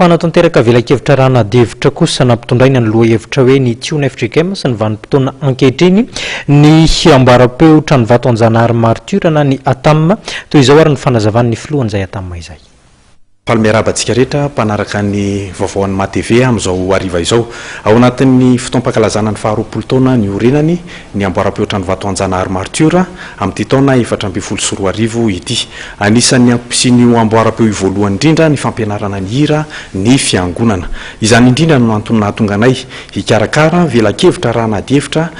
Manatanteraka velakevitra rana devitra kosa nampitondraina ny lohahevitra hoe ny tiona FGM sy ny vanim-potoana ankehitriny ny ambarapeo Tranovato Anjanahary Martiora ny Atam toy izao ary ny fanazavan'ny filohan'izay Atam izay. Palmerabantsika rehetra mpanaraka ny vaovaon'ny MATV amin'izao ariva izao ao anatin'ny fotoam-pankalazana ny faharoapolo taona ny orenany ny amboarapeo Tranovato Anjanahary Martiora amin'ity taona 2024 ity. Anisan'ny ampisin'io amboarapeo voalohany indrindra ny fampianarana ny hira ny fiangonana. Izany indrindra no antony nahatonga anay hikarakara velakevitra rana devitra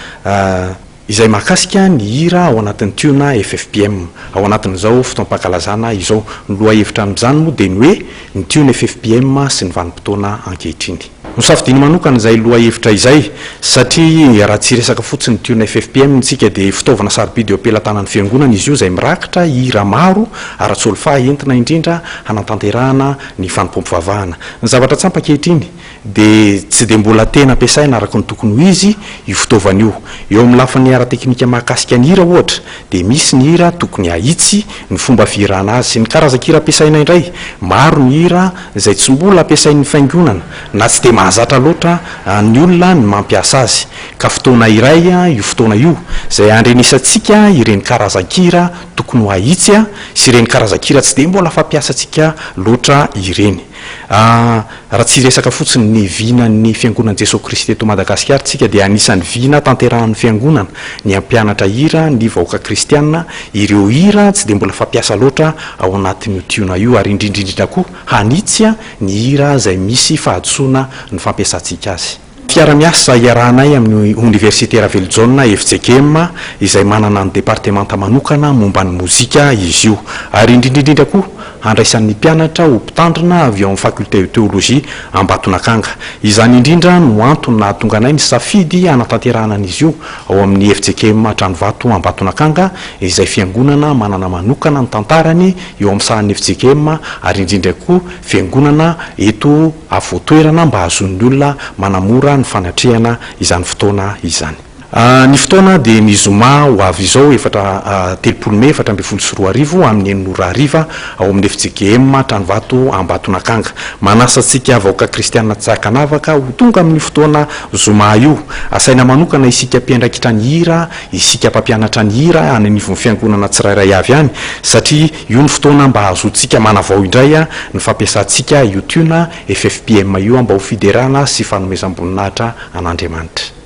izay mahakasika ny hira ao anatin'ny tiona FFPM ao anatin'izao fotoam-pankalazana izao. Ny lohahevitra amin'izany moa dia ny hoe ny tiona FFPM sy ny vanim-potoana ankehitriny. Nosafidiny manokana izay lohahevitra izay satria raha tsy resaka fotsiny tiona FFPM tsika dia fitaovana sarobidy eo ampelantanan'ny fiangonana izy io izay mirakitra hira maro ara-tsolofa entina indrindra hanatanterahana ny fanompom-pivavahana. Ny zavatra tsampa ankehitriny dia tsy dia mbola tena ampiasaina araka ny tokony ho izy io fitaovana io. Eo amin'ny lafin'ny ara-teknika mahakasika ny hira ohatra dia misy ny hira tokony ahitsy ny fomba fihirana azy sy ny karazan-kira ampiasaina indray. Maro ny hira izay tsy mbola ampiasain'ny fiangonana na tsy dia mahazatra loatra ny olona ny mampiasa azy. Ka fotoana iray io fotoana io izay andrenisantsika ireny karazan-kira tokony ho ahitsy sy ireny karazan-kira tsy dia mbola fampiasantsika loatra ireny. Raha tsy resaka fotsiny ny vinan'ny fiangonana Jesosy Kristy eto Madagasikara tsika dia anisan'ny vina tanterahan'ny fiangonana ny ampianatra hira ny vahoaka kristianina ireo hira tsy dia mbola fampiasa loatra ao anatin'io tiona io ary indrindrindrindra koa hanitsy ny hira izay misy fahadisoana ny fampiasantsika azy. Fiara-miasa iarahanay amin'ny Université Ravel Jaune FGM izay manana ny departemanta manokana momba ny mozika izy io ary indrindrindrindra koa andraisan'ny mpianatra ho mpitandrina avy ao amin'ny fakulté de théologie Ambatonakanga. Izany indrindra no antony nahatonga anay ny safidy hanatanterahana an'izy io ao amin'ny FGM Tranovato Ambatonakanga izay fiangonana manana manokana ny tantarany eo amin'ny sahan'ny FGM ary indrindra koa fiangonana eto avotoerana mba ahazon'ny olona manamora ny fanatrehana izany fotoana izany. Ny fotoana dia mizoma ho avy izao 3 Mey 2024 amin'ny 9:00 ao amin'ny FGM Tranovato Ambatonakanga. Manasantsika vahoaka kristianina Tsakanavaka ho tonga amin'ny fotoana zoma io. Asaina manokana isika mpiandraikitra ny hira, isika mpampianatra ny hira any anivon'ny fiangonana tsirairay avy any satria io ny fotoana mba ahazoantsika manavao indray ny fampiasantsika io tiona FFPM io mba ho fiderana sy fanomezam-boninahitra an'Andriamanitra.